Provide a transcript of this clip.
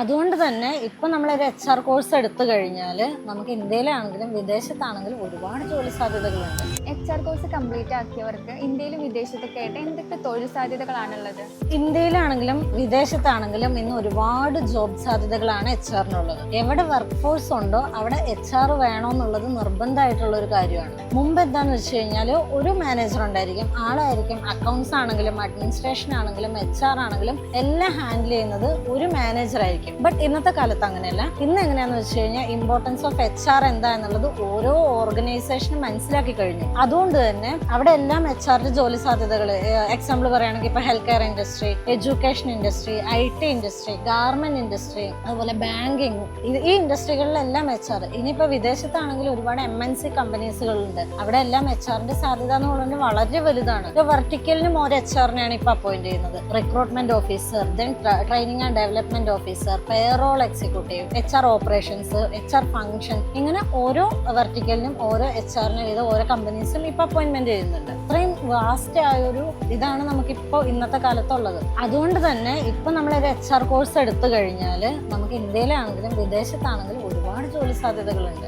അതുകൊണ്ട് തന്നെ ഇപ്പം നമ്മളൊരു HR കോഴ്സ് എടുത്തു കഴിഞ്ഞാൽ നമുക്ക് ഇന്ത്യയിലാണെങ്കിലും വിദേശത്താണെങ്കിലും ഒരുപാട് ജോലി സാധ്യതകളുണ്ട്. HR കോഴ്സ് കംപ്ലീറ്റ് ആക്കിയവർക്ക് ഇന്ത്യയിലും വിദേശത്തൊക്കെ ആയിട്ട് എന്തൊക്കെ തൊഴിൽ സാധ്യതകളാണുള്ളത്? ഇന്ത്യയിലാണെങ്കിലും വിദേശത്താണെങ്കിലും ഇന്ന് ഒരുപാട് ജോബ് സാധ്യതകളാണ് HR-നുള്ളത്. എവിടെ വർക്ക് ഫോഴ്സ് ഉണ്ടോ അവിടെ HR വേണമെന്നുള്ളത് നിർബന്ധമായിട്ടുള്ള ഒരു കാര്യമാണ്. മുമ്പ് എന്താണെന്ന് വെച്ച് കഴിഞ്ഞാൽ ഒരു മാനേജർ ഉണ്ടായിരിക്കും, ആളായിരിക്കും അക്കൗണ്ട്സ് ആണെങ്കിലും അഡ്മിനിസ്ട്രേഷൻ ആണെങ്കിലും HR ആണെങ്കിലും എല്ലാം ഹാൻഡിൽ ചെയ്യുന്നത് ഒരു മാനേജർ ആയിരിക്കും. ബട്ട് ഇന്നത്തെ കാലത്ത് അങ്ങനെയല്ല. ഇന്ന് എങ്ങനെയാന്ന് വെച്ച് കഴിഞ്ഞാൽ ഇമ്പോർട്ടൻസ് ഓഫ് HR എന്താ എന്നുള്ളത് ഓരോ ഓർഗനൈസേഷനും മനസ്സിലാക്കി കഴിഞ്ഞു. അതുകൊണ്ട് തന്നെ അവിടെ എല്ലാം HR ജോലി സാധ്യതകൾ, എക്സാമ്പിൾ പറയുകയാണെങ്കിൽ ഇപ്പൊ health care industry, education industry, IT industry, garment industry, അതുപോലെ ബാങ്കിങ്, ഈ ഇൻഡസ്ട്രികളിലെല്ലാം HR. ഇനിയിപ്പോ വിദേശത്താണെങ്കിൽ ഒരുപാട് MNC കമ്പനീസുകളുണ്ട്. അവിടെ എല്ലാം HR-ന്റെ സാധ്യത എന്ന് പറയുന്നത് വളരെ വലുതാണ്. ഇപ്പൊ വെർട്ടിക്കലിനും ഒരു HR-നെയാണ് ഇപ്പൊ അപ്പോയിന്റ് ചെയ്യുന്നത്. Recruitment officer, then training and development officer, payroll executive, HR operations, HR function, ഇങ്ങനെ ഓരോ വെർട്ടിക്കലിനും ഓരോ HR-നെ ചെയ്ത് ഓരോ കമ്പനീസും ഇപ്പൊ അപ്പോയിന്റ്മെന്റ് ചെയ്യുന്നുണ്ട്. ഇത്രയും വാസ്റ്റ് ആയൊരു ഇതാണ് നമുക്കിപ്പോൾ ഇന്നത്തെ കാലത്തുള്ളത്. അതുകൊണ്ട് തന്നെ ഇപ്പൊ നമ്മളൊരു HR കോഴ്സ് എടുത്തു കഴിഞ്ഞാൽ നമുക്ക് ഇന്ത്യയിലാണെങ്കിലും വിദേശത്താണെങ്കിലും ഒരുപാട് ജോലി സാധ്യതകളുണ്ട്.